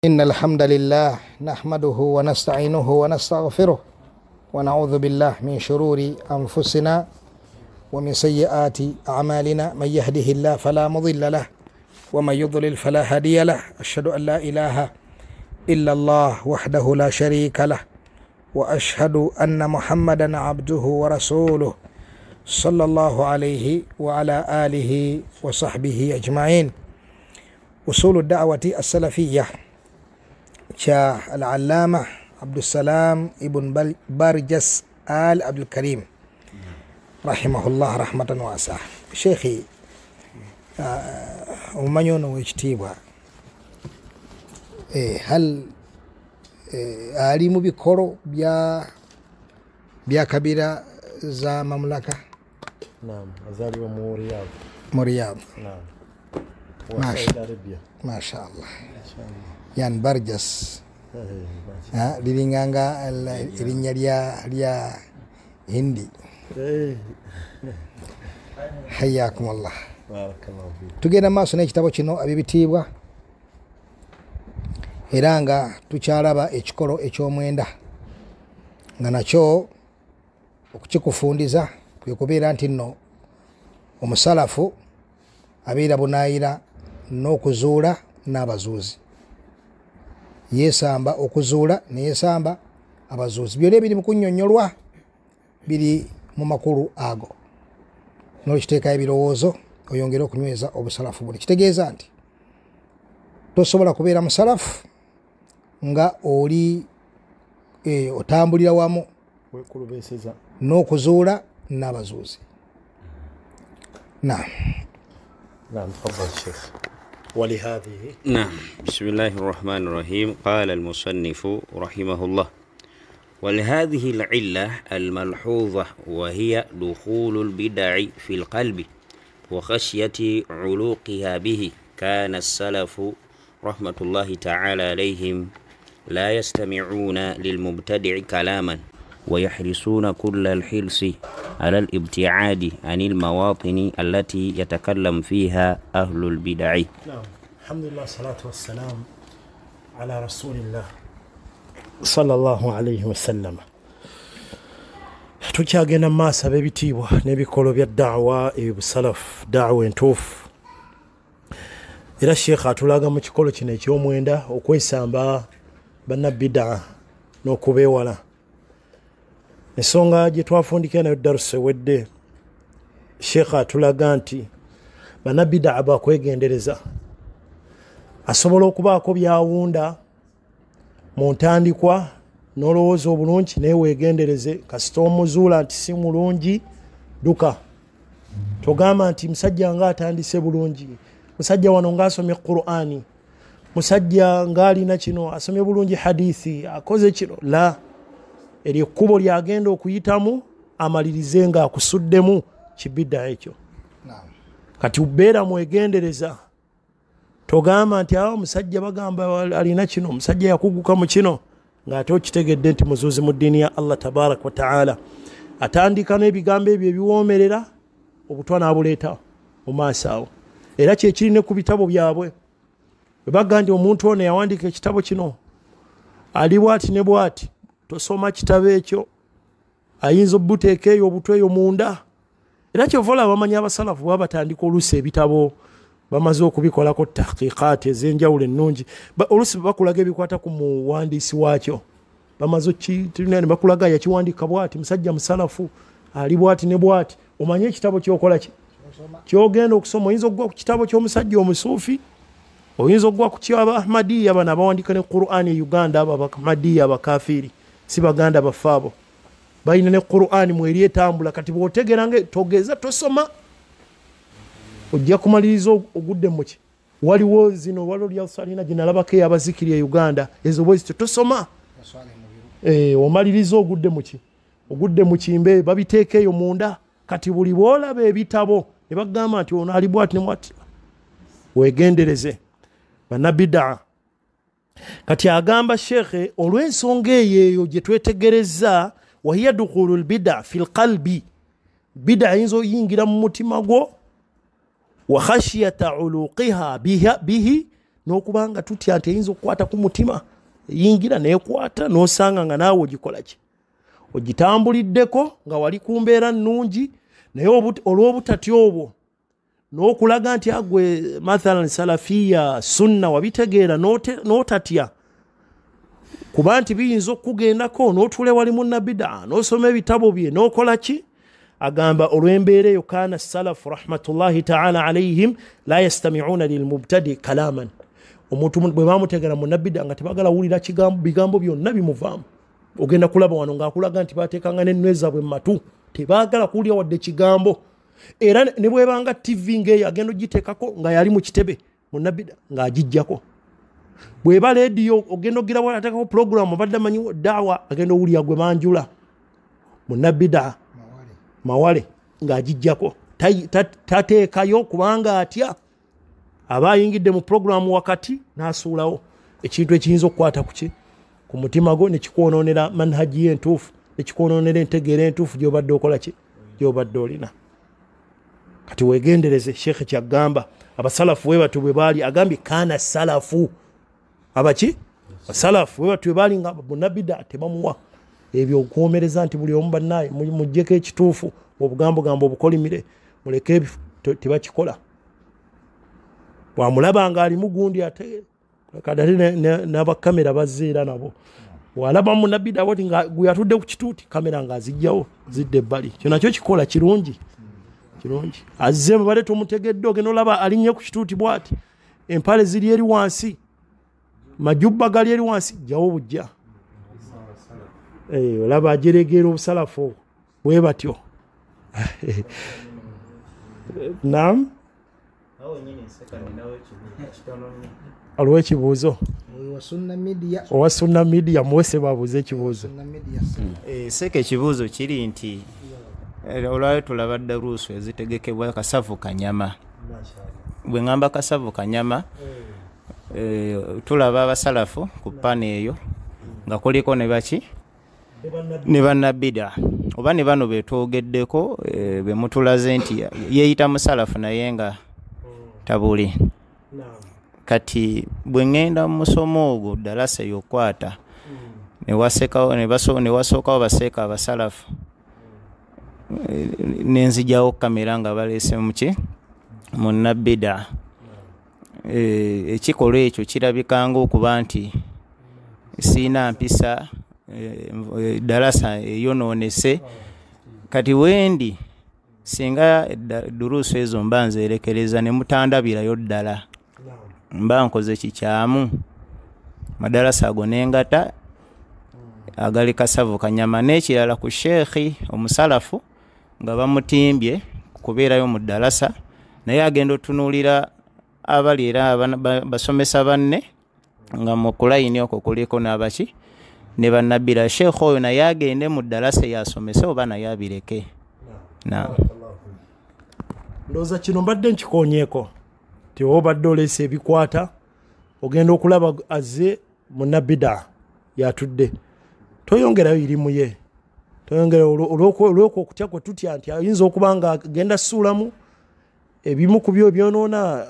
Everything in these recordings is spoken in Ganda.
إن الحمد لله نحمده ونستعينه ونستغفره ونعوذ بالله من شرور أنفسنا ومن سيئات أعمالنا. من يهده الله فلا مضل له ومن يضلل فلا هادي له. أشهد أن لا إله إلا الله وحده لا شريك له وأشهد أن محمدا عبده ورسوله صلى الله عليه وعلى آله وصحبه أجمعين. أصول الدعوة السلفية شاه العلامة عبد السلام ابن برجس آل عبد الكريم رحمه الله رحمة واسعة. شيخي ومنيون ويجتيبها هل alimu bikoro bya kabira za mamlaka? Naam, azaliwa mu Riyadh. Naam. Wa Saudi Arabia. Mashaallah. Yan Barjas. Lilinganga ilinya lya Hindi. Hayyakum Allah. Barakallahu fiik. Tugenda maaso n'ekitabo kino abibitibwa era nga tukyalaba ekikolo eky'omwenda nga nakyo okukikufundiza kwe kubeera nti nno omusalafu abeera bunaayira n'okuzuula n'abazuuzi, yeesamba okuzuula neyeesamba abazuuzi. Byonna ebiri mu kunnyonnyolwa biri mu makulu ago, n'olukiteekayo ebirowoozo oyongere okunyweza obusalafu buno. Kitegeeza nti tosobola kubeera musalafu nga oli otambulira wamu n'okuzuula n'abazuuzi. نعم تفضل شيخ. ولهذه نعم. بسم الله الرحمن الرحيم. قال المصنف رحمه الله: ولهذه العلة الملحوظة وهي دخول البدع في القلب وخشية علوقها به كان السلف رحمة الله تعالى عليهم لا يستمعون للمبتدع كلاما ويحرصون كل الحرص على الابتعاد عن المواطن التي يتكلم فيها أهل البدع. نعم. الحمد لله والصلاة والسلام على رسول الله صلى الله عليه وسلم. tukyagenda maaso ab'ebitiibwa n'ebikolo bya da'wa ebusalafu, da'wa entuufu. Era sheekha atulaga mu kikolo kino eky'omwenda okwesamba bannabbidaa n'okubeewala. Ensonga gye twafundikira nayo darusu ewedde, sheekha atulaga nti bannabbidaa bakwegendereza. Asobola okubaako byawunda mu ntandikwa n'olowooza obulungi naye weegendereze, kasita omuzuula nti si mulungi duka. Togamba nti musajja nga atandise bulungi, musajja wano ng'asomye Qur'ani, musajja ng'alina kino asomye bulungi hadithi, akoze kino. La, eryo ekkubo lyagenda okuyitamu amalirize ng'akusuddemu kibidda ekyo. Kati ubeera mwegendereza. Togamba nti musajja bagamba alina kino, musajja yakuguka mu kino, ng'ate okitegedde nti muzuuzi mu ddiini ya Allah tabaraka wa ta'ala. Atandika n'ebigambo ebyo ebiwoomerera, obutwa n'abuleeta mu maaso awo. Era kyekiri ne ku bitabo byabwe. Bwe bagamba nti omuntu ono yawandiika ekitabo kino ali bw'ati ne bw'ati, tosoma kitabo ekyo, ayinza obuteeka eyo obutwe eyo munda. Era kyova olaba bamanyi abasalafu baba batandika oluusi ebitabo bamaze okubikolako tahqiqaati ez'enjawulo ennungi. Oluusi bakulaga ebikwata ku muwandiisi waakyo, bamaze ne bakulaga yakiwandiika bw'ati, musajja musalafu ali bw'ati ne bw'ati. Omanye ekitabo kyokola ki kyogenda okusoma. Oyinza okugwa ku kitabo ky'omusajja omusuufi, oyinza okugwa ku kyaba Ahmadiyya, bano abawandiika ne Qur'ani e Uganda, abo Ahmadiyya abakafiiri, si baganda baffe abo. Balina ne Qur'ani mweri etambula. Kati bw'otegera nga togeza tosoma, ojja kumaliriza ogudde muki. Waliwo zino waliwo lyasalina gye nalabako ey'abazikiri e Uganda, ezo bwe zityo tosoma. Omaliriza ogudde muki, ogudde mu kimbe, babiteeka eyo munda. Kati buli bw'olaba ebitabo ne bagamba nti ono ali bw'ati ne bw'ati, weegendereze bannabbidaa. Kati agamba sheekhe olw'ensonga eyo gye twetegereza, wahiya dukhulu lbida fi lqalbi, bida ayinza oyingira mu mutima gwo, wa khashyata uluqiha bihi n'okubanga tutya nti eyinza okukwata ku mutima yingira neekwata n'osanga nga naawe ogikola ki ogitambuliddeko nga wali ku mbeera nnungi naye olw'obutatya obwo n'okulaga nti agwe mathalan salafiya sunna wabitegeera n'otatya kuba nti biyinza okugendako n'otuule wali munnabida n'osoma ebitabo bye n'okola ki agamba olw'embeera eyo kaana salafu rahmatullahi taala alaihim la yastami'una lilmubtadi kalaman omuntu bwe bamutegera munnabida nga tebagala wulira bigambo byonna bimuvaamu ogenda kulaba wano ng'akulaga nti bateekanga n'ennweza bwe matu tebagala kuwulira wadde kigambo era ne bwebanga tv ngeyo agenda ogiteekako nga yali mu kitebe munnabida ng'agijjako bweba leediyo ogenda ogira wala ateekako puroguramu obadde amanyi daawa agenda owulira gwe banjula munnabida mawale ng'agijjako tateekayo kubanga atya aba ayingidde mu puroguramu wakati n'asuulawo ekintu ekiyinza okukwata kuki ku mutima gwo ne kikwonoonera manhaji ye entuufu ne kikwonoonera entegeera entuufu gy'obadde okola ki gy'obadde olina kati weegendereze sheekhe kyagamba abasalafu we batu bwe baali agambye kaana salafu abaki basalafu we batu bwe baali nga munnabida tebamuwa ebyo okwomereza nti buli omu bannaye muggyeko ekituufu obugambogamba obukolimire muleke ebifo tebakikola bwamulaba nga alimu gundi ate kadati n'abakamera bazze era nabo walaba munnabida boti nga gwe yatudde ku kituuti kamera ng'azijjawo zidde ebbali kyo nakyo kikola kirungi azze mubale tumutegedde ogenda olaba alinnye ku kituuti bw'ati empale ziri eri wansi majubba gali eri wansi jjawo bujja olaba ajeregeera obusalafu bwe batyo naam olw'ekibuuzo owa sunna media mwese babuuza ekibuuzo seeka ekibuuzo kiri nti olwayo tulaba daruusu ezitegekebwa kasavu kanyama bwe ngamba kasavu kanyama tulaba abasalafu ku pana eyo nga kuliko ne baki ne bannabida oba ne bano betwogeddeko bemutulaze nti yeeyita musalafu naye nga tabuli kati bwe ngenda mu musomo ogwo dalasa yokwata ne wasookawo baseeka abasalafu nenzijjawo kamera nga baleese muki munnabida ekikolwa ekyo kirabikanga okuba nti siina mpisa dalasa eyonoonese kati wendi singa duruusu ezo mba nzerekereza ne mutandabirayo ddala mba nkoze kikyamu madalasa ago nengata agali kasavu kanyama n'ekirala ku sheekhi omusalafu nga bamutimbye kubeerayo mu dalasa naye agenda otunuulira abali era basomesa banne nga mu kulayini okwo kuliko n'abaki ne bannabira sheekh oyo naye agende mu dalasa yasomese oba naye abireke ndowooza kino mbadde nkikonyeeko ti obadde oleese ebikwata ogenda okulaba azze munnabida yatudde toyongerayo irimu ye toyongera olw'okwo okutya kwe tutya nti ayinza okuba nga agenda suulamu ebimu ku byo byonoona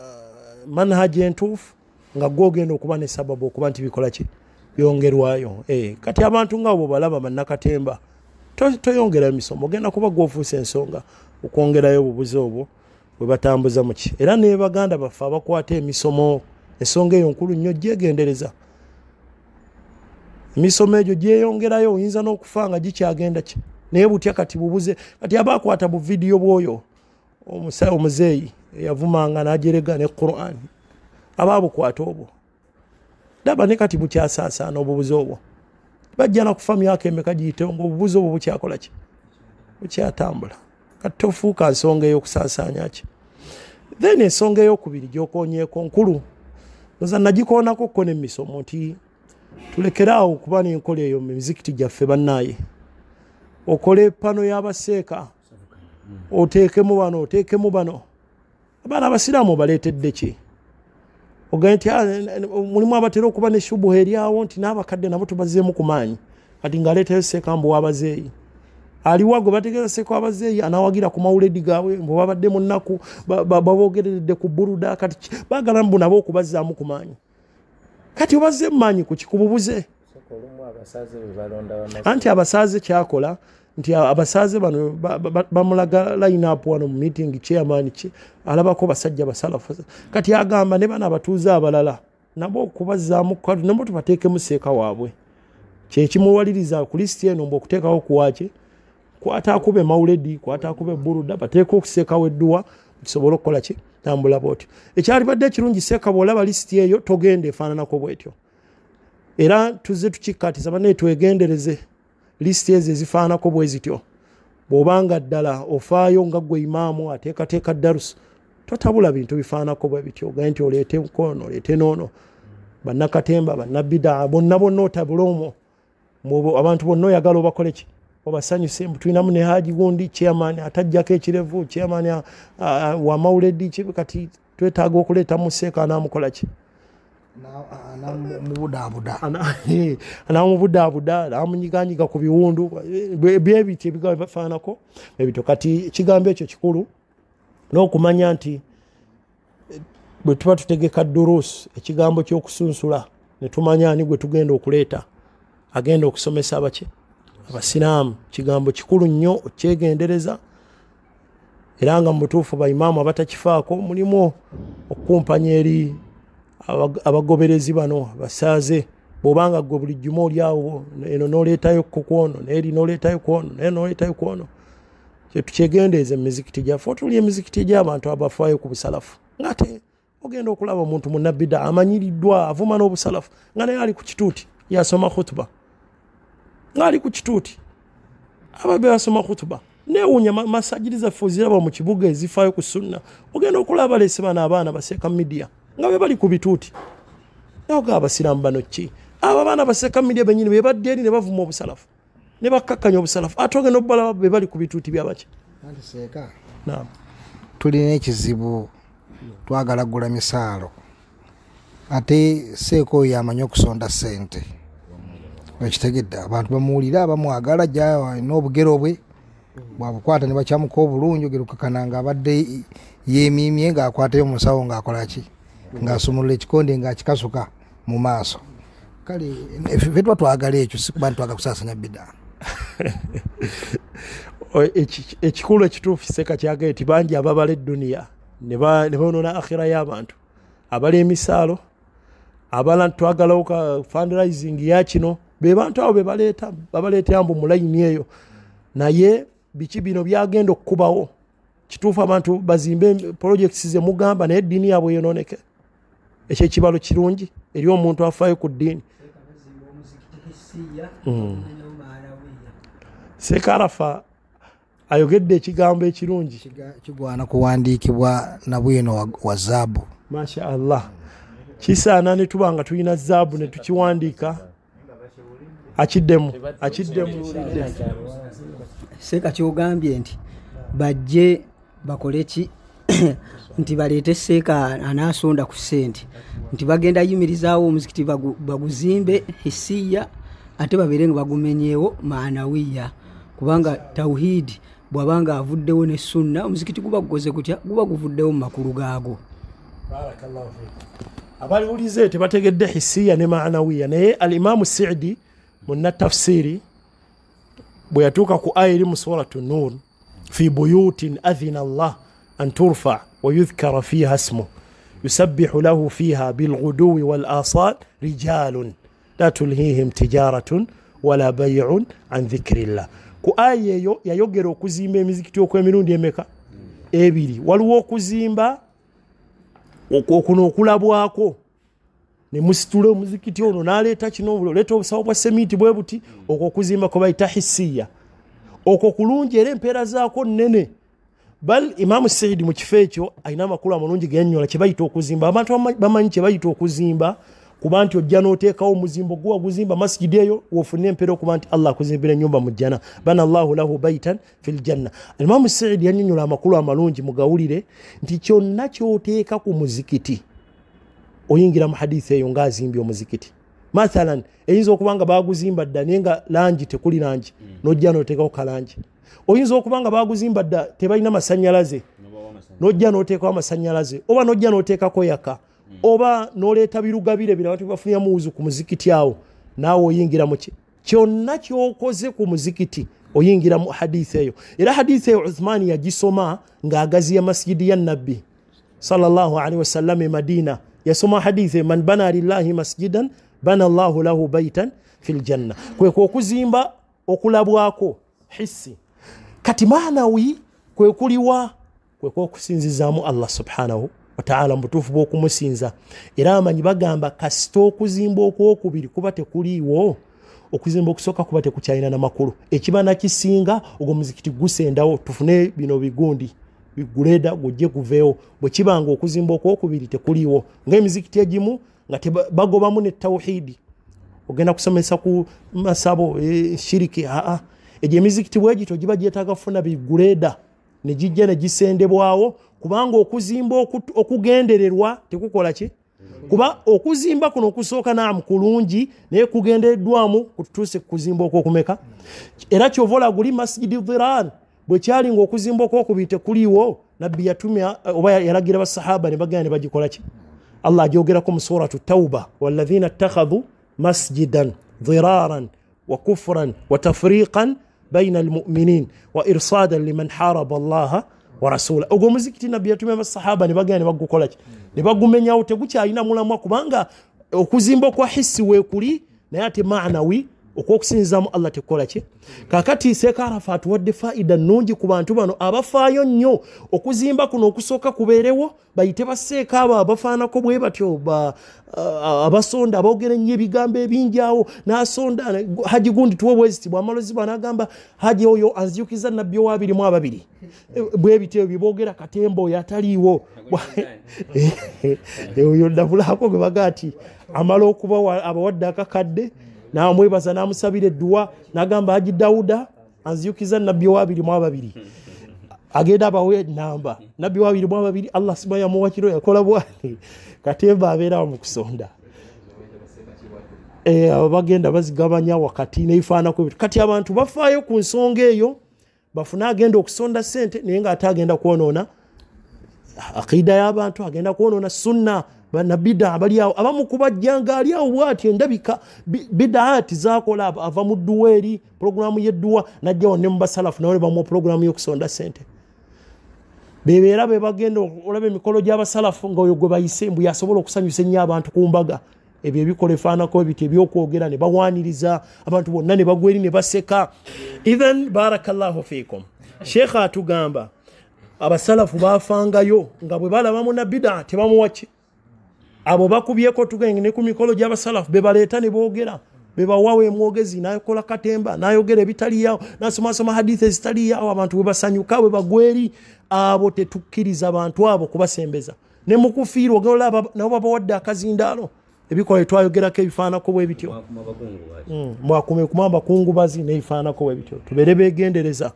manhaji entuufu nga gwogenda okuba ne sababu okuba nti bikola ki byongerwayo kati abantu nga abo balaba bannakatemba toyongerayo misomo ogenda kuba gwofuusa ensonga okwongerayo obubuzi obwo bwe batambuza muki era ne baganda baffe abakwata emisomo ensonga eyo nkulu nnyo gyegendereza emisomo egyo gyeyongerayo oyinza n'okufa nga gikyagenda ki naye butya kati bubuze kati aba akwata bu vidiyo bw'oyo omuzeeyi eyavumanga n'ajerega ne Qur'an aba abukwata obwo daba ne kati bukyasaasaana obubuzi obwo bajja na kufa myaka emeka giyitewo ng'obubuzi obwo bukyakola ki bukyatambula kati tofuuka nsonga ey'okusaasaanya ki then ensonga ey'okubiri gy'okoonyeeko nkulu oza nagikoonako ko n'emisomo nti tulekeraawo okuba n'enkola eyo mu mizikiti gyaffe bannaaye okole pano y'abaseeka oteekemu bano abaana abasiraamu baleetedde ki ogaye nti mulimu abatera okuba ne shubuha eryawo nti n'abakadde nabo tubazeemu ku maanyi kati ng'aleetayo seeka mbu w'abazeeyi aliwo gwe bategeeza seeka w'abazeeyi anawagira ku mawuledi gaabwe mbu babadde mu nnaku baboogeredde ku buruda kati baagala mbu nabo okubazzaamu ku maanyi kati obaze mmanyi ku kikububuze anti abasaze kyakola nti abasaze bano bamulaga line up wano mu meeting chairman alabako basajja basalafu kati agamba ne bana abatuuze abalala nabo okubazaamu kwadu nabo tubateeke museeka waabwe kyekimuwaliriza ku listi eno mbu okuteekawo kuwaki kwata akube mauledi kwata akube buruda bateeka okuseekawo edduwa kisobola okukola ki tambula bwotyo ekyalibadde ekirungi seeka bw'olaba listi eyo togenda efaananako bwetyo era tuzze tukikkatiza banaye twegendereze listi ezo ezifaanako bwe zityo bw'obanga ddala ofaayo nga gwe imaamu ateekateeka darusu totabula bintu bifaanako bwe bityo gaye nti oleete nkono oleete noono bannakatemba bannabidaa bonna otabula omwo abantu bonna oyagala obakole ki obasanyuse tulinamu ne Haji gundi chairman atajjako ekirevu chairman wa mauledi kati twetaaga okuleeta museeka anaamukola ki anamubudaabuda anamunyiganyiga ku biwundu byebiti ebigambo bifaanako ebito kati ekigambo ekyo kikulu n'okumanya nti bwe tuba tutegeka duruus ekigambo ky'okusunsula ne tumanya ani gwe tugenda okuleeta agenda okusomesa abasiraamu kigambo kikulu nnyo okyegendereza era nga mu butuufu baimaamu abatakifaako mulimu okukumpanya eri abagoberezi bano basaaze bw'obanga gwe buli jjuma oliawo eno n'oleetayo kwono n'eri n'oleetayo kwono naye n'oleetayo kwono tukyegendeeza emizikiti gyaffe otuli emizikiti egy'abantu abafaayo ku busalafu ngate ogenda okulaba omuntu munnabida amanyiriddwa avuma n'obusalafu nga naye ali ku kituuti yasoma khutuba ng'ali ku kituuti ababe basoma khutuba neewuunya masajiri zaffe oziraba mu kibuga ezifaayo ku sunna ogenda okulaba baleese bano abaana baseeka midiya nga be bali ku bituuti naoga abasiraamu bano ki abo abaana baseeka midiya bennyini be badde eri ne bavuma obusalafu ne bakkakkanya obusalafu ate ogenda okubalaba be bali ku bituuti byabaki tulina ekizibu twagala gula misaalo ate seeko oyo amanyi okusonda ssente ekitegedde abantu bamuwulira abamwagala gyalina obugero bwe bwabukwata ne bakyamuka obulungi ogerukakana nga abadde yeemiimye ng'akwatayo musawo ng'akolaki ng'asumulula ekikonde ng'akikasuka mu maaso kale ffe tuba twagala ekyo si kuba ntitwaga kusaasanya bidaa ekikulu ekituufu seeka kyagaye ti bangi ababala edduniya ne bonoona akhira y'abantu abala emisaalo abala twagalawo ka fundraising ya kino be bantu abo babaleeta mbu mu layini eyo naye biki bino byagenda okukubawo kituufu abantu bazimbe projects ze mugamba naye eddiini yaabwe yonooneke ekyo ekibalo kirungi eri omuntu afaayo ku ddiini Seeka Arafa ayogedde ekigambo ekirungi kigwana kuwandiikibwa na bwino wa zaabu masha Allah kisaana ne tuba nga tulina zaabu ne tukiwandiika akiddemu Seeka kyogambye nti bajje bakole ki nti baleete Seeka anaasonda ku ssente nti bagenda yimirizaawo omuzikiti baguzimbe hisiya ate babeere nga bagumenyeewo maanawiya kubanga tawhidi bw'abanga avuddewo ne sunna omuzikiti guba gukoze kutya guba guvuddewo mu makulu gaago. abaliwulize tebategedde hisiya ne maanawiya naye al-Imaamu Sa'di munna tafsiri bwe yatuuka ku aya eri mu suratu Nur fi buyutin adhina Allah an turfa wa yudhkara fiha ismu yusabbihu lahu fiha bilghuduwi wal asal rijalun la tulhihim tijaratun wala bay'un an dhikrillah. Ku aya eyo yayogera okuzimba emizikiti okw'emirundi emeka ebiri waliwo okuzimba okuno okulabwako ne musitula omuzikiti ono n'aleeta kino leeta obusawo bwa semiti bwe buti okwo okuzimba kwe bayita hisiya okwo kulungi era empeera zaako nnene bal Imaamu Saidi mu kifo ekyo alina amakulu amalungi genyola kye bayita okuzimba abantu bamanyi kye bayita okuzimba kuba nti ojja n'oteekawo omuzimbo guwa guzimba masjidi eyo wofune empeera okuba nti Allah akuzimbira ennyumba mu jjana bana Allahu lahu baitan fil janna. Imaamu Saidi yannyonnyola amakulu amalungi mugawulire nti kyonna ky'oteeka ku muzikiti oyingira mu hadithi eyo ng'azimbye omuzikiti mathalan eyinza okuba nga baaguzimba dda naye nga langi tekuli langi n'ojja n'oteekawo kalangi oyinza okuba nga baaguzimba dda tebalina masannyalaze n'ojja n'oteekawo amasannyalaze oba n'ojja n'oteekako yaka oba noleeta birugabire bino abantu bafunira muwuzu ku muzikiti awo naawe oyingira muki kyonna kyokoze ku muzikiti oyingira mu hadithi eyo. Era hadithi eyo Uthmani yagisoma ng'agaziya masjidi ya nabbi sallallahu alaihi wasallam e Madina. Yasoma hadithi man bana lillahi masjidan bana Allahu lahu baitan fil janna. Kwe okuzimba okulabwako hissi. Kati maanawi kwe kuliwa kwe okusinzizaamu Allah subhanahu wa ta'ala mbutuufu bw'okumusinza. Era amanyi bagamba kasita okuzimba okwokubiri kuba tekuliiwo, okuzimba okusooka kuba tekukyalina na makulu. Ekiba nakisinga ogwo muzikiti gusendawo tufune bino bigundi biguleda gujje kuveewo. Bwe kibanga okuzimba okwokubiri tekuliiwo ng'emizikiti egimu nga bagobamu ne tawhidi ogenda kusomesa ku masabo shiriki egyo emizikiti bwegito giba gyetaaga kufuna biguleda ne gijja ne gisendebwawo kubanga okuzimba okugendererwa tekukola ki kuba okuzimba kuno okusooka naamu kulungi naye kugendereddwamu kutuuse kuzimba okwokumeka. Era kyovola guli masjidi dhirar bwe kyali ng'okuzimba okwokubiri tekuliiwo nabbi yatumya oba yalagira basahaba ne bagenda ne bagikola ki. Allah ajogerako mu suratu Tauba walladhina ittakhadhu masjidan dhiraran wa kufran wa tafriqan bayna almu'minin wa irsadan liman haraba Allah wa rasula. Ogwo muzikiti nabbi yatumya basahaba ne bagenda ne bagukola ki ne bagumenyawo tegukyalina mulamwa kubanga okuzimba kwa hissi weekuli naye ate maanawi okwokusinzaamu Allah tekola ki. Kakati Sheikh Arafat wadde faida nnungi ku bantu bano abafaayo nnyo okuzimba kuno okusooka kubeerewo bayite baseeka abo abafaanako bwe batyo abasonda aboogera ennyo ebigambo ebingi awo n'asonda haji gundi tuwe bweziti bw'amalozibwa n'agamba haji oyo anzijukiza nabbi owa 22 bwe bityo biboogera katembo oyo ataliiwo oyo ndabulako gwe baga ati amala okuba abawadde akakadde n'amwebaza n'amusabira edduwa n'agamba haji Dawuda anzijukiza nabbi owa 22 agenda abawe namba nabbi wa 22 Allah subhanahu yamuwa kiro yakola bwani katemba abeera mu kusonda bagenda bazigabanya wakati neifaanako kati abantu bafaayo ku nsonga eyo bafuna agenda okusonda sente naye nga ate agenda kwonoona aqida y'abantu agenda kwonoona sunna bana bid'a abali awo abamu kubajjanga ali awo bwati endabika bid'ati zakola ava mu duweri programu y'edduwa najja ne mu basalafu nawe bamu programu y'okusonda sente bebeera be bagenda olaba emikolo gy'abasalafu nga oyo gwe bayise mbu yasobola okusanyusa ennyo abantu ku mbaga ebyo ebikola efaanako ebiti ebyokwogera ne bawaaniriza abantu bonna ne bagweri ne baseka. Idhan barakallahu fiikum. Sheikh atugamba abasalafu baafangayo nga bwe balabamu na bid'a tebamuwaki abo bakubyeko tugenge ne ku mikolo gy'abasalafu be baleeta ne boogera be bawawe mwogezi nayokola katemba nayogera ebitali yawo nasoma hadithi ezitali yawo abantu bwe basanyuka bwe bagweri abo tetukkiriza abantu abo kubasembeza ne mukufiirwa ogola nabo babawadde akazindaalo ebikola twayogerako ebifaanako bwe bityo mwakume kumamba kungubazi neifaanako bwe bityo tubeere beegendereza.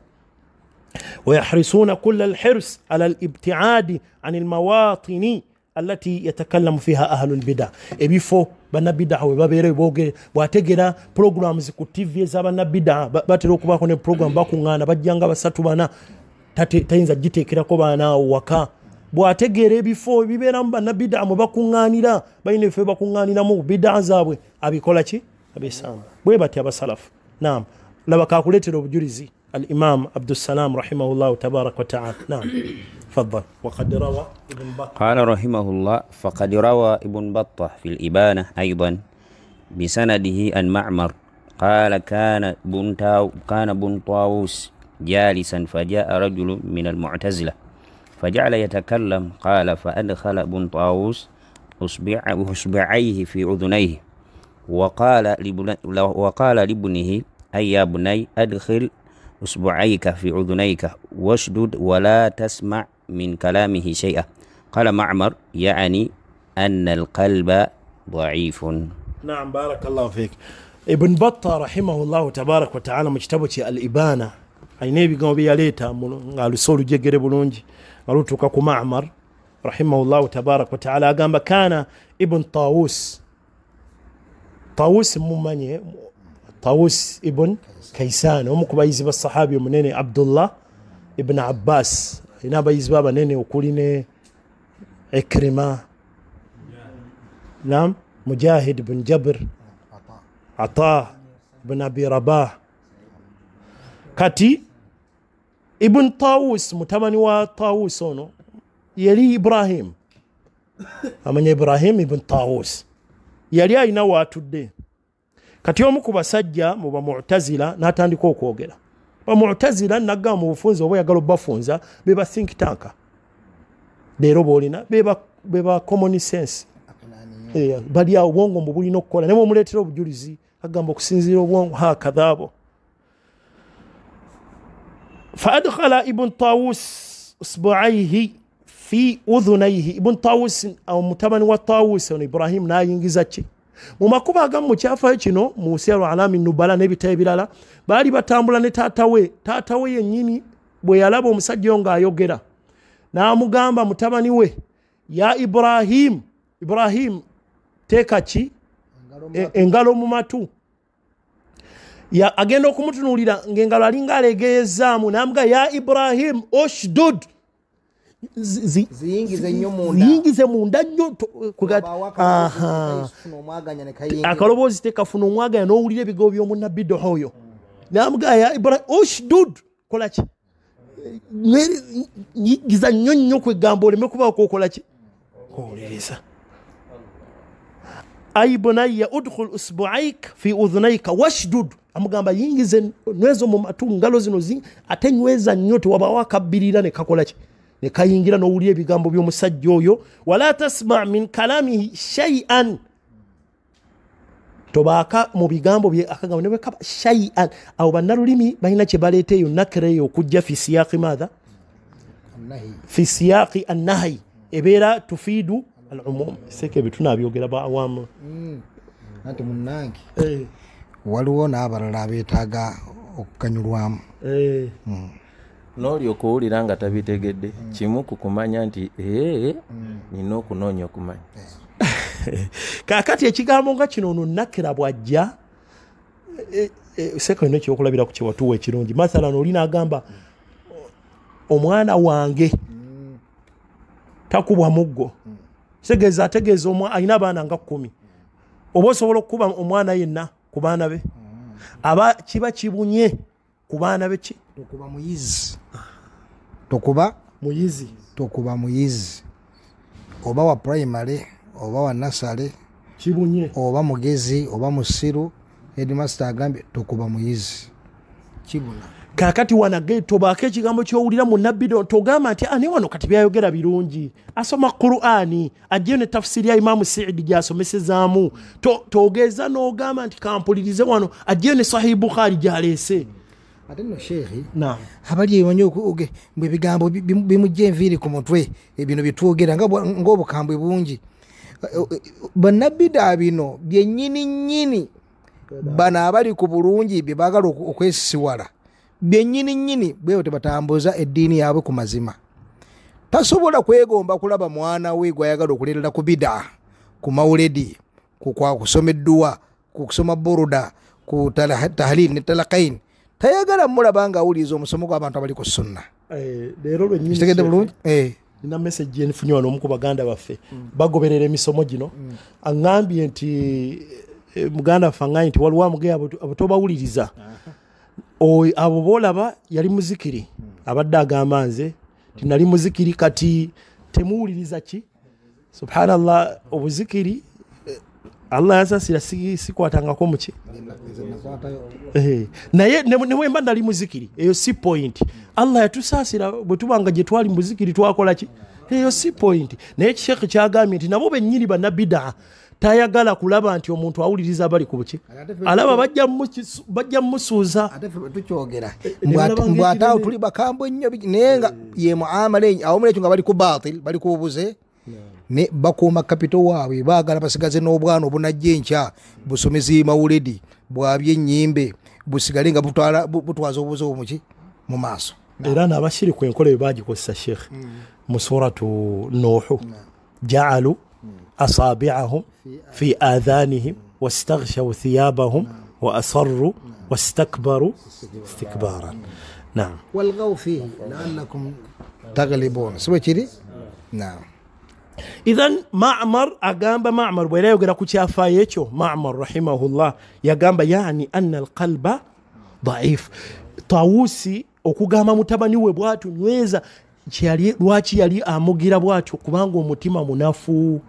ويحرصون كل الحرص على الابتعاد عن المواطن التي يتكلم فيها أهل البدع. ebifo bana bid'a we babere boge bwategera programs ku TV z'abana bid'a batero kubako ne program bakungana bajjanga basatu bana tayinza gitekerako bana waka bwategera ebifo bibera bana bid'a mu bakunganira bayine fe bakunganira mu bid'a zabwe abikola ki abesamba bwe bati abasalafu. Naam laba kakuletera obujulizi الإمام عبد السلام رحمه الله تبارك وتعالى. نعم تفضل. وقد روى ابن بطة قال رحمه الله فقد روى ابن بطة في الإبانة أيضا بسنده عن معمر قال كان بن طاووس جالسا فجاء رجل من المعتزلة فجعل يتكلم قال فأدخل بن طاووس أصبعيه في أذنيه وقال لابنه أي يا بني أدخل أصبعيك في أذنيك واشدد ولا تسمع من كلامه شيئا. قال معمر يعني أن القلب ضعيف. نعم بارك الله فيك. ابن بطة رحمه الله تبارك وتعالى مجتبتي الإبانة أي نبي قام بياليتا قالوا سولو جيجري بلونجي قالوا توكاكو معمر رحمه الله تبارك وتعالى قام كان ابن طاووس مماني طاووس ابن كيسان ومكبايز بالصحابي منين عبد الله ابن عباس هنا بايز بابا نيني وكليني إكرمة نعم مجاهد بن جبر عطاء بن أبي رباح kati ibn Tawus mutamani wa Tawus ono yali Ibrahim amanya Ibrahim ibn Tawus yali alina watudde kati omu ku basajja mu Mu'tazila n'atandika okwogera Mu'tazila nagamba mu bufunze oba yagala bafunza beba think tank leero bolina beba common sense bali awo obwongo mbu bulina okukola ne mumuleetera obujulizi agamba okusinziira obwongo hakadhaabo فأدخل ابن طاووس إصبعيه في أذنيه ابن طاووس أو متمن وطاووس إبراهيم نا ينجزاتي mumakuba agamu kyafayo kino mu Siyar Alami Nubala n'ebitabo ebirala baali batambula ne taatawe yennyini bwe yalaba omusajja nga ayogera n'amugamba mutabani we ya Ibrahim teeka ki engalo mu matu ya agenda okumutunulira ngengalo alinga alegeezaamu n'amuga ya Ibrahim oshdud ziyingize munda nnyo akaloboozi tekafuna omwaganya n'owulira ebigambo by'omunnabbi Dohoyo n'amuga ya Ibrahim oshdud kola ki nyigiza nnyo nnyo kwegambo oleme kubaako okola ki owuliriza ay bunayya udkhul usbu'ayk fi udhunayka washdud amugamba yingize nwezo mu matu ngalo zino ate nyweza nnyo tewabaawo akabbirira ne kakola ki ne kayingira n'owulira ebigambo by'omusajja oyo wala tasma' min kalamihi shay'an tobaaka mu bigambo bye akagamba ne bwekaba shay'an abo bannalulimi balina kye baleeta eyo nakira eyo okujja fi siyaqi maatha fi siyaqi annahi ebeera tufiidu al-umum seke bitunabyogera ba awamu anti munnange waliwo n'abalala abeetaaga okukanyulwamu n'oli okuwulira nga tabitegedde kimu ku kumanya nti nina okunoonya okumanya kaakati ekigambo nga kino ono nakira bw'ajja seko ino ekyokulabira ku kiwatuwa ekirungi mathalan oli n'agamba omwana wange takubwa muggo ategeeza alina abaana nga 10 oba osobola okukuba omwana yenna ku baana be aba kiba kibunye ku baana be ki tokuba muyizi oba wa primary oba wa nasale kibunye oba mugezi oba musiru headmaster agambye tokuba muyizi kibuna kakati wanage tobaako ekigambo kyowulira mu nabbi togamba nti ani wano kati byayogera birungi asoma Qur'ani ajjeyo ne tafsiri ya Imamu Saidi gyasomesezaamu togeeza n'ogamba nti kampulirize wano ajjeyo ne Sahih Bukhari gyaleese ate no sheikhi abali ebimanyi mbwe ebigambo bimujja enviiri ku mutwe ebino byetwogera ng'obukambwe bungi bannabbidaa bino byennyini nnyini bano abali ku bulungi bye baagala okwesisiwala byennyini nnyini bweyo tebatambuza eddiini yaabwe ku mazima tasobola kwegomba kulaba mwana we gwayagala okuleetera ku bidaa ku mawuledi kusoma edduwa kusoma buruda ku tahlil ne talakain tayagala mulaba nga awuliriza omusomo gw'abantu abali ku sunna leero lwennyini bulungi nina message enfunye wano omu ku baganda baffe bagoberera emisomo gino aŋŋambye nti muganda waffe aŋŋambye nti waliwo amugeya abutobawuliriza abo boolaba yali muzikiri abadde agamba nze ti nali muzikiri kati temuwuliriza ki subhanallah obuzikiri Allah yasasira sikwatangako muki naye newemba nali muzikiri eyo si point Allah yatusasira bwe tubanga gye twali muzikiri twakola ki eyo si point naye Sheikh kyagambye nti nabo bennyini bannabbidaa tayagala kulaba nti omuntu awuliriza abali ku buki alaba bajja mmusuuza ate tukyogera mbwataawo tuli bakambwe nnyo naye nga ye muamala awo mulekyo nga bali ku batil bali ku bubuze ne bakuuma kapito waabwe baagala basigaze n'obwana obunajja enkya busomezi mawuledi bwabye ennyimbe busigale nga butwaza obubuze omuki mu maaso era n'abashiri ku enkola bebagikozesa Sheikh mu suratu Nuhu ja'alu أصابعهم في آذانهم واستغشوا ثيابهم وأصروا واستكبروا استكبارا نعم والغوا فيه لأنكم تغلبون سوى كذي نعم idhan Ma'mar agamba Ma'mar bwera yogera ku kyafaayo ekyo Ma'mar rahimahullah yagamba yani anna alqalba dhaif. Tawusi okugamba mutabani we bwatu nyweza lwaki yali amugira bwatyo kubanga omutima munafu.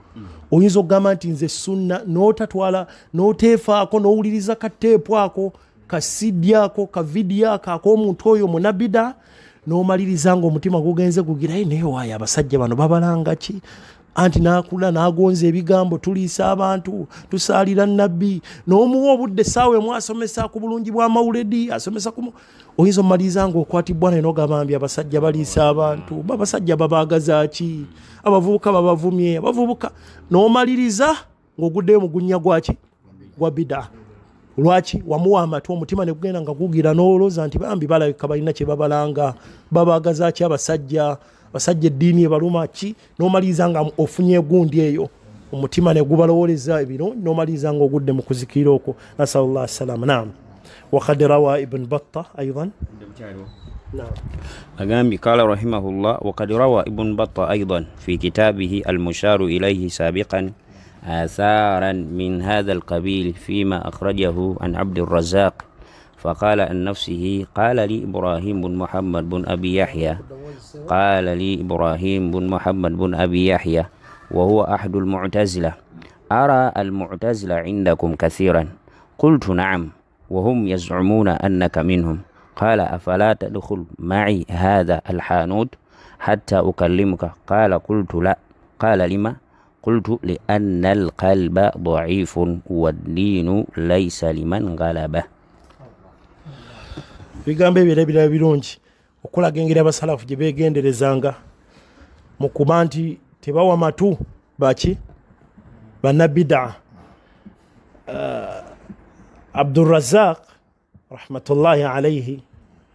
Oyinza okugamba nti nze sunna n'otatwala n'oteefaako n'owuliriza kateepu ako kasidi ako kavidiyo ako ak'omuntu oyo munabida n'omaliriza ng'omutima gugenze gugira naye waayo abasajja bano babalanga ki anti n'akula n'agonza ebigambo tuliisa abantu tusaalira nabbi n'omuwa obudde essaawa emu asomesa ku bulungi bw'amawuledi asomesa oyinza omaliriza ng'okwatibwa naye n'ogamba abasajja baliisa abantu abasajja babaagaza ki abavubuka babavumye abavubuka n'omaliriza ng'oguddeyo mu gunnya gwaki gwa bida. Lwaki wamuwa amatu omutima ne gugenda nga gugira n'olowooza nti bambi balabika balina kye babalanga babaagaza ki abasajja eddiini ebaluma ki n'omaliriza nga ofunye egundi eyo omutima ne gubalowooleza ebirungi n'omaliriza nga ogudde mu kuzikira okwo. nasalullah salama. Naam. وقد روى ابن بطة أيضا. أقام قال رحمه الله وقد روى ابن بطة أيضا في كتابه المشار إليه سابقا آثارا من هذا القبيل فيما أخرجه عن عبد الرزاق فقال عن نفسه قال لي إبراهيم بن محمد بن أبي يحيى قال لي إبراهيم بن محمد بن أبي يحيى وهو أحد المعتزلة أرى المعتزلة عندكم كثيرا قلت نعم وهم يزعمون أنك منهم قال أفلا تدخل معي هذا الحانوت حتى أكلمك قال قلت لا قال لما قلت لأن القلب ضعيف والدين ليس لمن غلبه. bigambo ebirabira birungi okulaga engeri abasalafu gye beegenderezanga mu kuba nti tebawa matu baki bannabida. Abdurrazzaq rahmatullahi alayhi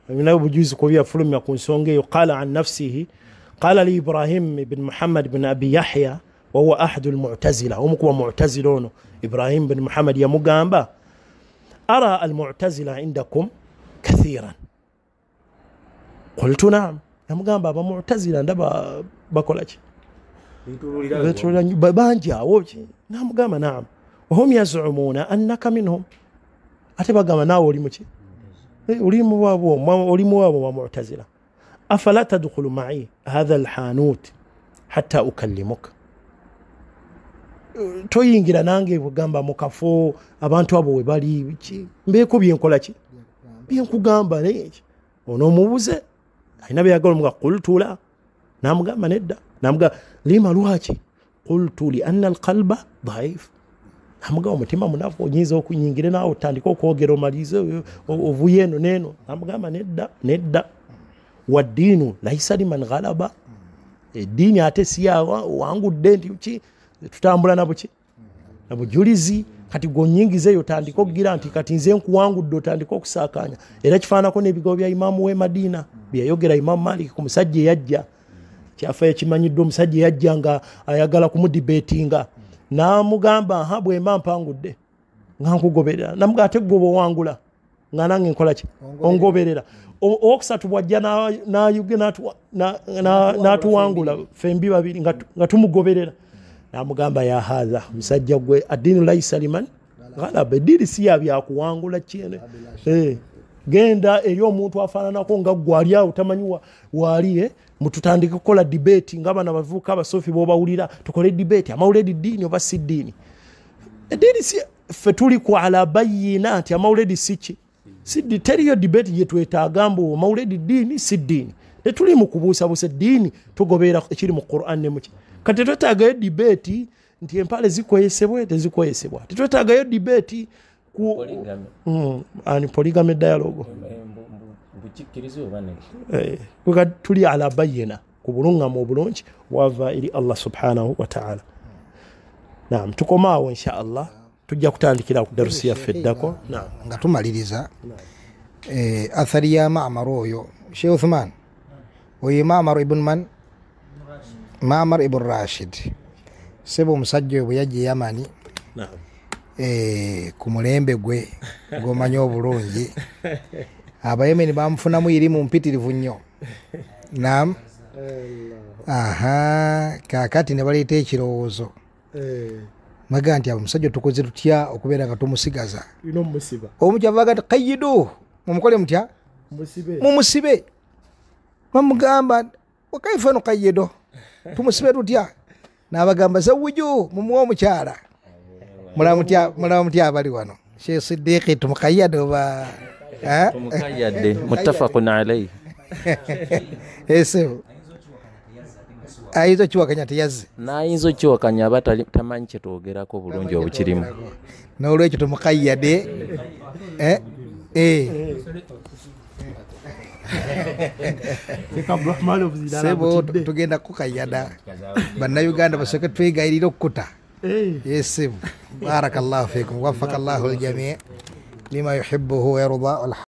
alina obujuzi ku byafulumya ku nsonga eyo qala an nafsihi qala li Ibrahim ibn Muhammad ibn Abi Yahya wa huwa ahadu al-mu'tazila omukuba mu'tazila ono Ibrahim ibn Muhammad yamugamba ara al-mu'tazila indakum kathiran qultu na'am yamugamba aba mu'tazila ndaba bakola ki bangi awo ki namugamba na'am wa hum yaz'umuna annaka minhum ate bagamba naawe oli muki oli mu waabo wa mu'tazila afala tadkhulu ma'i hadha alhanut hatta ukallimuka toyingira nange bugamba mu kafo abantu abo we bali ki mbeeko byenkola ki byenkugamba neki ono mubuze alina byagala muga qultu la namugamba nedda namuga lima lwaki qultu li anna alqalba dhaif namuga omutima munafu onyinza okunyingire naawe otandika okwogera omalize ovuye eno neeno namugamba nedda waddiinu laisa liman ghalaba eddiini ate siyawa wangudde nti ki tutambula nabuki nabujulizi kati gonyingizeyo otandika okugira nti kati nze nkuwangudde otandika okusaakanya era kifaanako n'ebigambo bya imaamu w'e Madiina byeyayogera imaamu Malik ku musajja eyajja kyafa ekimanyiddwa omusajja eyajja nga ayagala kumudibetinga namugamba bwemba mpangudde nga nkugoberera namuga ate gwe bwowangula nga nange nkola ki ongoberera owokusatu bwajja nayuge natuwangula fembi babiri nga tumugoberera namugamba ya hadha musajja gwe addiinu laisa liman ghalaba eddiini si yabyakuwangula kyene genda eri omuntu afaananako nga gwali awo tamanyi waali mututandika kukola debate nga bana bavuka abasofi bobawulira tukole debate amawuledi ddiini oba si ddiini eddiini si ffe tuli ku ala bayina nti amawuledi siki si teriyo debate gye twetaaga mbu amawuledi ddiini si ddiini tetuli mu kubuusabuusa eddiini tugoberera ekiri mu Qur'an ne muki kati twetaagayo debate nti empale zikweyesebwa tezikoyesebwa tetwetaagayo debate ku polygamy dialogue tuli ala bayina ku bulungamu obulungi wava eri Allah subhanahu wa ta'ala. Naam, tukomaawo insha Allah tujja kutandikira ku darusi yaffe eddako nga tumaliriza athari ya Ma'mar oyo Sheikh Uthman oyo Ma'mar ibn man Ma'mar ibn Rashid sebo omusajja bwe yajja Yamani ku mulembe gwe gomanyi obulungi abayemeni bamufunamu irimu mpitirivu nnyo. Naam, aha kakati ne baleeta ekirowoozo maga nti abo omusajja tukoze tutya okubeera nga tumusigaza omu kyavaga nti kayidu mumukole mutya mumusibe bamugamba wakaifa nukayido tumusibe tutya n'abagamba zawuju mumuwa omukyala mulaba mutya abali wano Sheikh Siddiqi tumukayade oba tumukayade muttafaqun alayhi ese ayinza kiwakanya teyazze n'ayinza okiwakanya aba tamanyi kyetwogerako bulungi obukirimu n'olwekyo tumukayade sebo tugenda kukayada bannayuganda basooke twegayirira okukuta yesibu barakallahu fikum wafaka llahu aljamii lima yuhibuhu wayarda.